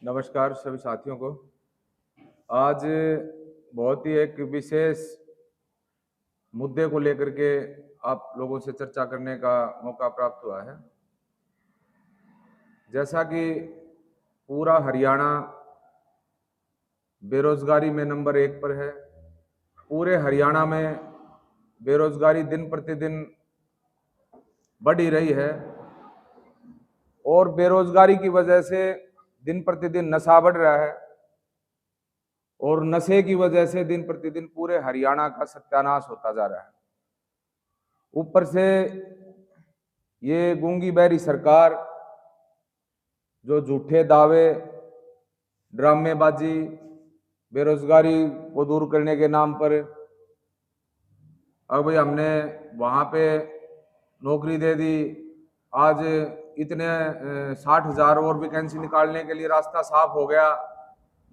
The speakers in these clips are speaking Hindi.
नमस्कार सभी साथियों को। आज बहुत ही एक विशेष मुद्दे को लेकर के आप लोगों से चर्चा करने का मौका प्राप्त हुआ है। जैसा कि पूरा हरियाणा बेरोजगारी में नंबर 1 पर है। पूरे हरियाणा में बेरोजगारी दिन प्रतिदिन बढ़ ही रही है और बेरोजगारी की वजह से दिन प्रतिदिन नशा बढ़ रहा है और नशे की वजह से दिन प्रतिदिन पूरे हरियाणा का सत्यानाश होता जा रहा है। ऊपर से ये गूंगी बहरी सरकार जो झूठे दावे, ड्रामेबाजी, बेरोजगारी को दूर करने के नाम पर अब भाई हमने वहां पे नौकरी दे दी, आज इतने 60,000 और वैकेंसी निकालने के लिए रास्ता साफ हो गया,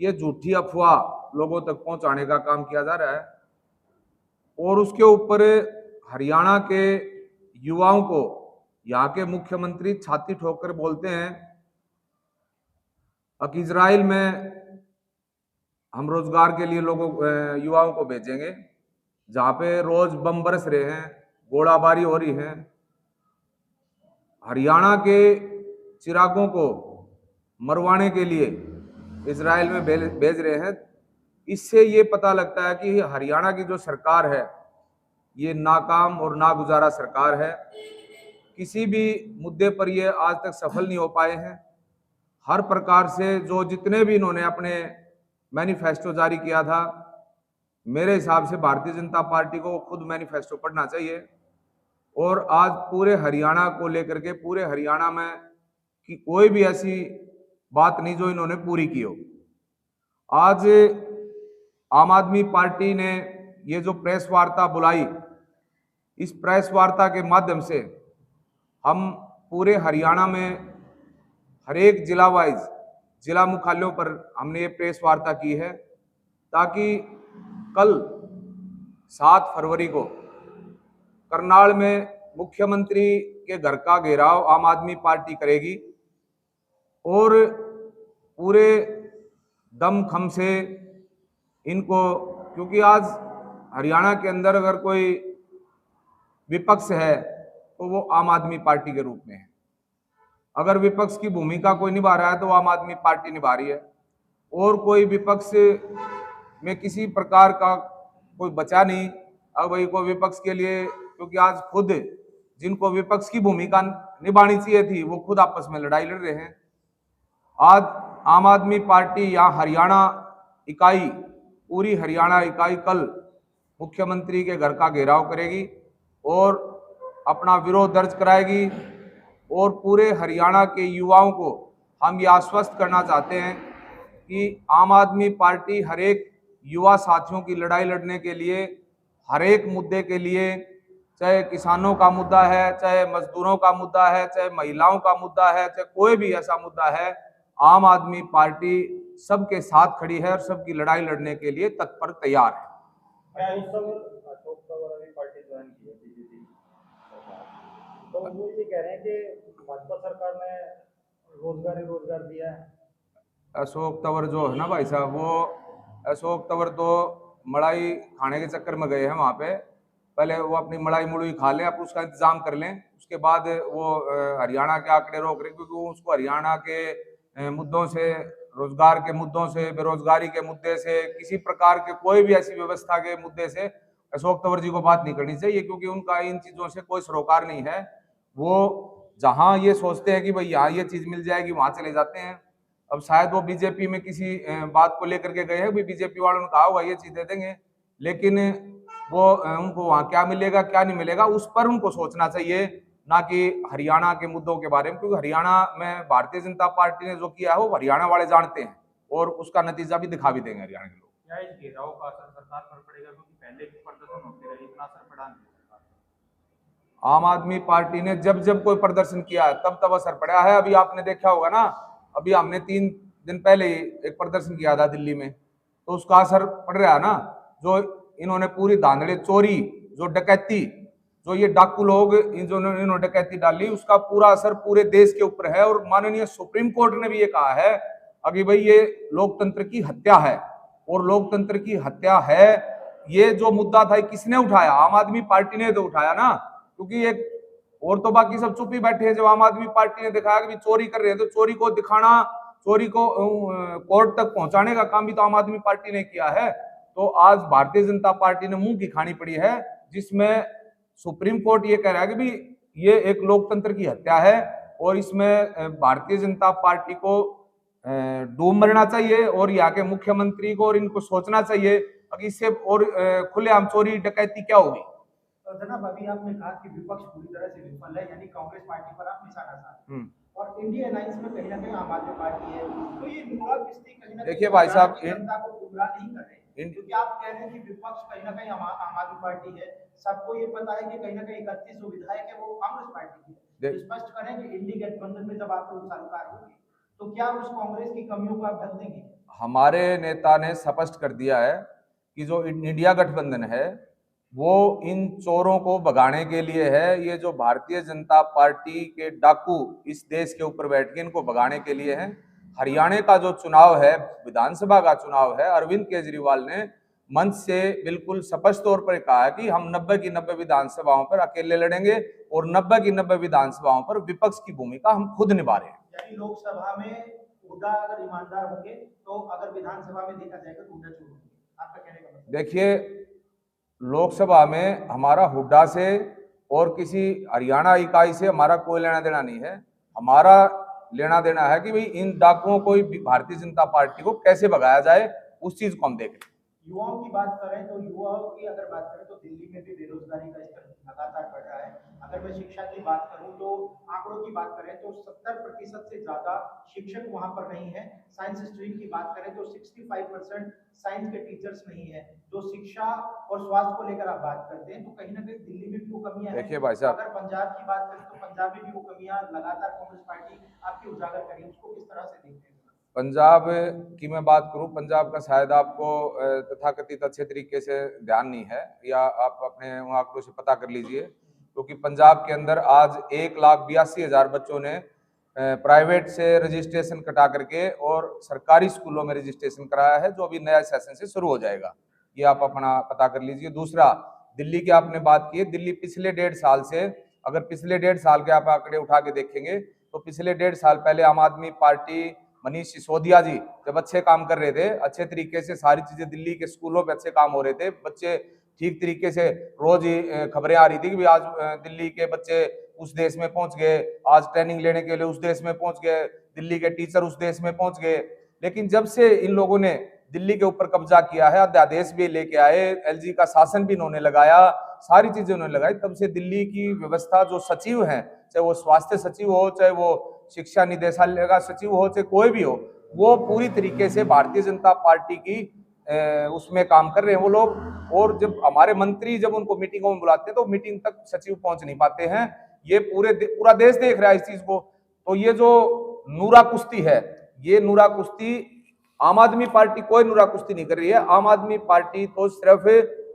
ये झूठी अफवाह लोगों तक पहुंचाने का काम किया जा रहा है। और उसके ऊपर हरियाणा के युवाओं को यहाँ के मुख्यमंत्री छाती ठोककर बोलते हैं कि इजराइल में हम रोजगार के लिए लोगों युवाओं को भेजेंगे, जहां पे रोज बम बरस रहे हैं, गोलाबारी हो रही है। हरियाणा के चिरागों को मरवाने के लिए इजराइल में भेज रहे हैं। इससे ये पता लगता है कि हरियाणा की जो सरकार है ये नाकाम और नागुजारा सरकार है। किसी भी मुद्दे पर ये आज तक सफल नहीं हो पाए हैं। हर प्रकार से जो जितने भी इन्होंने अपने मैनिफेस्टो जारी किया था, मेरे हिसाब से भारतीय जनता पार्टी को खुद मैनिफेस्टो पढ़ना चाहिए और आज पूरे हरियाणा को लेकर के पूरे हरियाणा में कि कोई भी ऐसी बात नहीं जो इन्होंने पूरी की हो। आज आम आदमी पार्टी ने ये जो प्रेस वार्ता बुलाई, इस प्रेस वार्ता के माध्यम से हम पूरे हरियाणा में हर एक जिला वाइज जिला मुख्यालयों पर हमने ये प्रेस वार्ता की है, ताकि कल 7 फरवरी को करनाल में मुख्यमंत्री के घर का घेराव आम आदमी पार्टी करेगी और पूरे दमखम से इनको, क्योंकि आज हरियाणा के अंदर अगर कोई विपक्ष है तो वो आम आदमी पार्टी के रूप में है। अगर विपक्ष की भूमिका कोई निभा रहा है तो वो आम आदमी पार्टी निभा रही है और कोई विपक्ष में किसी प्रकार का कोई बचा नहीं। अब भाई कोई विपक्ष के लिए, क्योंकि आज खुद जिनको विपक्ष की भूमिका निभानी चाहिए थी वो खुद आपस में लड़ाई लड़ रहे हैं। आज आम आदमी पार्टी या हरियाणा इकाई, पूरी हरियाणा इकाई कल मुख्यमंत्री के घर का घेराव करेगी और अपना विरोध दर्ज कराएगी और पूरे हरियाणा के युवाओं को हम ये आश्वस्त करना चाहते हैं कि आम आदमी पार्टी हर एक युवा साथियों की लड़ाई लड़ने के लिए, हर एक मुद्दे के लिए, चाहे किसानों का मुद्दा है, चाहे मजदूरों का मुद्दा है, चाहे महिलाओं का मुद्दा है, चाहे कोई भी ऐसा मुद्दा है, आम आदमी पार्टी सबके साथ खड़ी है और सबकी लड़ाई लड़ने के लिए तत्पर तैयार है। तो वो ये कह रहे हैं कि भाजपा सरकार ने रोजगार दिया है। अशोक तंवर जो है ना भाई साहब, वो अशोक तंवर तो मलाई खाने के चक्कर में गए हैं वहां पे। पहले वो अपनी मलाई मुड़ई खा लें, आप उसका इंतजाम कर लें, उसके बाद वो हरियाणा के आंकड़े रोक रहे, क्योंकि वो उसको हरियाणा के मुद्दों से, रोजगार के मुद्दों से, बेरोजगारी के मुद्दे से, किसी प्रकार के कोई भी ऐसी व्यवस्था के मुद्दे से अशोक तंवर जी को बात नहीं करनी चाहिए, क्योंकि उनका इन चीजों से कोई सरोकार नहीं है। वो जहां ये सोचते हैं कि भाई यहाँ ये चीज मिल जाएगी वहां चले जाते हैं। अब शायद वो बीजेपी में किसी बात को लेकर के गए हैं, बीजेपी वालों ने कहा होगा ये चीज दे देंगे, लेकिन वो उनको वहां क्या मिलेगा क्या नहीं मिलेगा उस पर उनको सोचना चाहिए, ना कि हरियाणा के मुद्दों के बारे में, क्योंकि हरियाणा में भारतीय जनता पार्टी ने जो किया है वो हरियाणा वाले जानते हैं और उसका नतीजा भी दिखा भी देंगे हरियाणा के लोग। क्या इस घेराव का असर सरकार पर पड़ेगा, क्योंकि पहले भी प्रदर्शन होते रहे, इतना असर पड़ा नहीं? आम आदमी पार्टी ने जब जब कोई प्रदर्शन किया है तब तब असर पड़ा है। अभी आपने देखा होगा ना, अभी हमने 3 दिन पहले एक प्रदर्शन किया था दिल्ली में, तो उसका असर पड़ रहा है ना। जो इन्होंने पूरी धांधड़े, चोरी, जो डकैती, जो ये डाकू लोग जो इन्होंने डकैती डाली, उसका पूरा असर पूरे देश के ऊपर है। और माननीय सुप्रीम कोर्ट ने भी ये कहा है अभी भाई ये लोकतंत्र की हत्या है, और लोकतंत्र की हत्या है। ये जो मुद्दा था किसने उठाया? आम आदमी पार्टी ने तो उठाया ना, क्योंकि एक और तो बाकी सब चुप ही बैठे हैं। जब आम आदमी पार्टी ने दिखाया कि चोरी कर रहे हैं, तो चोरी को दिखाना, चोरी को कोर्ट तक पहुंचाने का काम भी तो आम आदमी पार्टी ने किया है। तो आज भारतीय जनता पार्टी ने मुंह की खानी पड़ी है, जिसमें सुप्रीम कोर्ट ये कह रहा है कि भाई ये एक लोकतंत्र की हत्या है, और इसमें भारतीय जनता पार्टी को डूब मरना चाहिए, और यहाँ के मुख्यमंत्री को और इनको सोचना चाहिए कि इससे और खुलेआम चोरी डकैती क्या होगी। जनाब, अभी आपने कहा कि विपक्ष पूरी तरह से विफल है, यानी कांग्रेस पार्टी पर आप निशाना साधे, और इंडिया अलायंस में कहीं ना कहीं आम आदमी पार्टी है। तो ये नुरा किस्ती कहीं ना कहीं देखिए भाई साहब, जनता को गुमराह नहीं कर रहे, क्योंकि आप कह रहे हैं कि विपक्ष कहीं ना कहीं आम आदमी पार्टी है। सबको ये पता है कि कहीं ना कहीं 31 विधायक है वो कांग्रेस पार्टी की है। तो स्पष्ट करें कि इंडिया गठबंधन में जब आप लोग सरकार होगी, तो क्या उस कांग्रेस की कमियों को आप ढक देंगे? हमारे नेता ने स्पष्ट कर दिया है कि जो इंडिया गठबंधन है वो इन चोरों को भगाने के लिए है। ये जो भारतीय जनता पार्टी के डाकू इस देश के ऊपर बैठ के इनको भगाने के लिए है। हरियाणा का जो चुनाव है, विधानसभा का चुनाव है, अरविंद केजरीवाल ने मंच से बिल्कुल स्पष्ट तौर पर कहा है कि हम 90 की 90 विधानसभाओं पर अकेले लड़ेंगे, और 90 की 90 विधानसभाओं पर विपक्ष की भूमिका हम खुद निभा रहे हैं। यानी लोकसभा में हुड्डा अगर ईमानदार होंगे, तो अगर विधानसभा में देखा जाएगा तो हुड्डा चोर होंगे, आपका कहने का मतलब? देखिए, लोकसभा में हमारा हुड्डा से और किसी हरियाणा इकाई से हमारा कोई लेना देना नहीं है। हमारा लेना देना है कि भाई इन डाकुओं को भारतीय जनता पार्टी को कैसे भगाया जाए, उस चीज को हम देख रहे हैं। युवाओं की बात करें तो युवाओं की अगर बात करें तो दिल्ली में भी बेरोजगारी का स्तर लगातार बढ़ रहा है। अगर मैं शिक्षा की बात करूं तो आंकड़ों की बात करें तो 70% से ज्यादा शिक्षक वहां पर नहीं है। साइंस स्ट्रीम की बात करें तो 65% साइंस के टीचर्स नहीं है। जो शिक्षा और स्वास्थ्य को लेकर आप बात करते हैं, तो कहीं ना कहीं दिल्ली में भी वो कमियां हैं। देखिए भाई साहब, अगर पंजाब की बात करें तो पंजाब में भी वो कमियां लगातार कांग्रेस पार्टी आपकी उजागर करी, उसको किस तरह से देखते हैं? पंजाब की मैं बात करूं, पंजाब का शायद आपको तथाकथित अच्छे तरीके से ध्यान नहीं है, या आप अपने आंकड़ों से पता कर लीजिए, क्योंकि पंजाब के अंदर आज 1,82,000 बच्चों ने प्राइवेट से रजिस्ट्रेशन कटा करके और सरकारी स्कूलों में रजिस्ट्रेशन कराया है, जो अभी नया सेशन से शुरू हो जाएगा। ये आप अपना पता कर लीजिए। दूसरा, दिल्ली की आपने बात की है। दिल्ली पिछले 1.5 साल से, अगर पिछले 1.5 साल के आप आंकड़े उठा के देखेंगे, तो पिछले 1.5 साल पहले आम आदमी पार्टी, मनीष सिसोदिया जी जब अच्छे काम कर रहे थे, अच्छे तरीके से सारी चीजें दिल्ली के स्कूलों पे अच्छे काम हो रहे थे, बच्चे ठीक तरीके से, रोज ही खबरें आ रही थी कि आज दिल्ली के बच्चे उस देश में पहुंच गए, आज ट्रेनिंग लेने के लिए उस देश में पहुंच गए, दिल्ली के टीचर उस देश में पहुंच गए। लेकिन जब से इन लोगों ने दिल्ली के ऊपर कब्जा किया है, अध्यादेश भी लेके आए, एलजी का शासन भी इन्होंने लगाया, सारी चीजें उन्होंने लगाई, तब से दिल्ली की व्यवस्था, जो सचिव हैं, चाहे वो स्वास्थ्य सचिव हो, चाहे वो शिक्षा निदेशालय का सचिव हो, चाहे कोई भी हो, वो पूरी तरीके से भारतीय जनता पार्टी की उसमें काम कर रहे हैं वो लोग। और जब हमारे मंत्री जब उनको मीटिंगों में बुलाते हैं, तो मीटिंग तक सचिव पहुंच नहीं पाते हैं। ये पूरा देश देख रहा है इस चीज को। तो ये जो नूरा कुश्ती है, ये नूरा कुश्ती आम आदमी पार्टी कोई नूरा कुश्ती नहीं कर रही है। आम आदमी पार्टी तो सिर्फ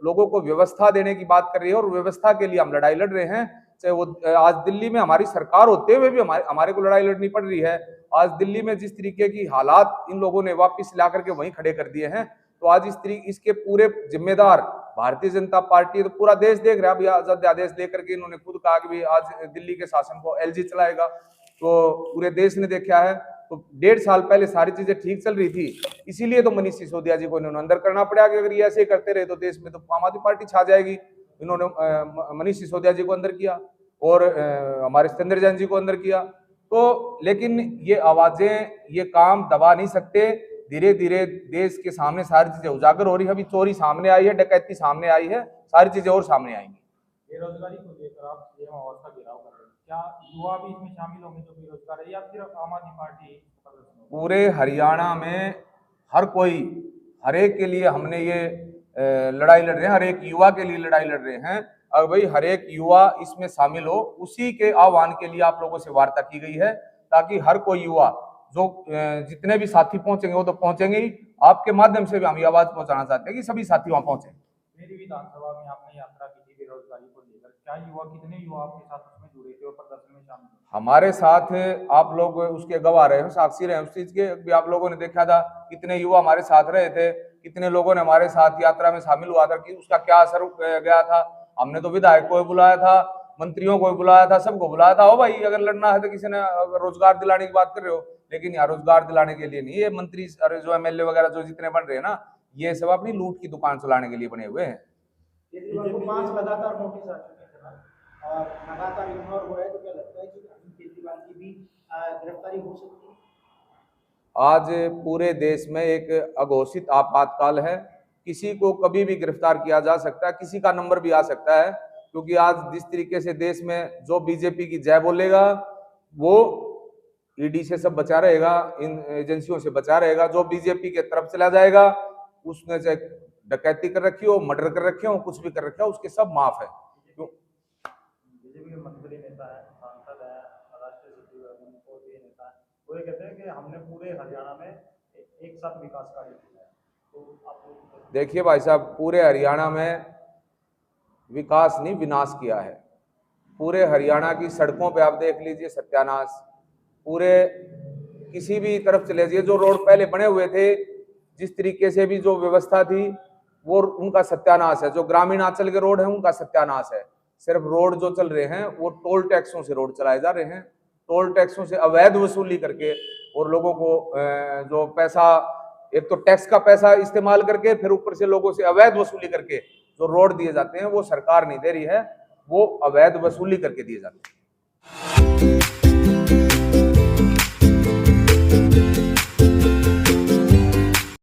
लोगों को व्यवस्था देने की बात कर रही है, और व्यवस्था के लिए हम लड़ाई लड़ रहे हैं। चाहे वो आज दिल्ली में हमारी सरकार होते हुए भी हमारे को लड़ाई लड़नी पड़ रही है। आज दिल्ली में जिस तरीके की हालात इन लोगों ने वापस ला करके वहीं खड़े कर दिए हैं, तो आज इसके पूरे जिम्मेदार भारतीय जनता पार्टी, तो पूरा देश देख रहा है। अभी अध्यादेश लेकर के इन्होंने खुद कहा कि भी आज दिल्ली के शासन को एलजी चलाएगा, तो पूरे देश ने देखा है। तो 1.5 साल पहले सारी चीजें ठीक चल रही थी, इसीलिए तो मनीष सिसोदिया जी को इन्होंने अंदर करना पड़ा कि अगर ये ऐसे करते रहे तो देश में तो आम आदमी पार्टी छा जाएगी। इन्होंने मनीष सिसोदिया जी को अंदर किया, और हमारे सत्येंद्र जैन जी को अंदर किया। तो लेकिन ये आवाजें, ये काम दबा नहीं सकते। धीरे धीरे देश के सामने सारी चीजें उजागर हो रही है। अभी चोरी सामने आई है, डकैती सामने आई है, सारी चीजें और सामने आएंगी। बेरोजगारी को लेकर आप सीएम आवास का घेराव कर रहे हैं, क्या युवा भी इसमें शामिल होंगे जो बेरोजगार है, या सिर्फ आम आदमी पार्टी? पूरे हरियाणा में हर कोई, हर एक के लिए हमने ये लड़ाई लड़ रहे हैं, हर एक युवा के लिए लड़ाई लड़ रहे हैं। और भाई हर एक युवा इसमें शामिल हो, उसी के आह्वान के लिए आप लोगों से वार्ता की गई है, ताकि हर कोई युवा, जो जितने भी साथी पहुंचेंगे वो तो पहुंचेंगे ही, आपके माध्यम से भी हम ये आवाज पहुंचाना चाहते हैं कि सभी साथी वहां पहुंचे। मेरी विधानसभा में आपने यात्रा की थी बेरोजगारी को लेकर, क्या युवा, कितने युवा आपके साथ उसमें जुड़े थे और प्रदर्शन में शामिल हुए? हमारे साथ आप लोग उसके गवाह रहे हो, साक्षी रहे उस चीज के भी। आप लोगों ने देखा था कितने युवा हमारे साथ रहे थे, कितने लोगों ने हमारे साथ यात्रा में शामिल हुआ था, कि उसका क्या असर गया था। हमने तो विधायक को बुलाया था, मंत्रियों को बुलाया था, सबको बुलाया था। हो भाई, अगर लड़ना है तो किसी ने, अगर रोजगार दिलाने की बात कर रहे हो, लेकिन यहाँ रोजगार दिलाने के लिए नहीं, ये मंत्री और जो एमएलए वगैरह जो जितने बन रहे हैं ना, ये सब अपनी लूट की दुकान चलाने के लिए बने हुए हैं। केजरीवाल को 5 लगातार नोटिस आ चुके हैं जनाब, और लगातार इग्नोर हो रहा है, तो क्या लगता है कि अरविंद केजरीवाल की भी गिरफ्तारी हो सकती है? आज पूरे देश में एक अघोषित आपातकाल है, किसी को कभी भी गिरफ्तार किया जा सकता है, किसी का नंबर भी आ सकता है। क्योंकि आज जिस तरीके से देश में जो बीजेपी की जय बोलेगा वो ईडी से सब बचा रहेगा, इन एजेंसियों से बचा रहेगा। जो बीजेपी के तरफ चला जाएगा, उसने चाहे डकैती कर रखी हो, मर्डर कर रखे हो, कुछ भी कर रखा हो, उसके सब माफ है। बीजेपी के मंत्री नेता है, सांसद है, राष्ट्रीय सचिव है, मंत्री नेता है, वो ये कहते हैं कि हमने पूरे हरियाणा में एक साथ विकास कार्य किया है। तो आप देखिए भाई साहब, पूरे हरियाणा में विकास नहीं, विनाश किया है। पूरे हरियाणा की सड़कों पे आप देख लीजिए सत्यानाश। पूरे किसी भी तरफ चले जाइए, जो रोड पहले बने हुए थे, जिस तरीके से भी जो व्यवस्था थी, वो उनका सत्यानाश है। जो ग्रामीण अंचल के रोड है उनका सत्यानाश है। सिर्फ रोड जो चल रहे हैं वो टोल टैक्सों से रोड चलाए जा रहे हैं, टोल टैक्सों से अवैध वसूली करके, और लोगों को जो पैसा, एक तो टैक्स का पैसा इस्तेमाल करके, फिर ऊपर से लोगों से अवैध वसूली करके जो रोड दिए जाते हैं, वो सरकार नहीं दे रही है, वो अवैध वसूली करके दिए जाते हैं।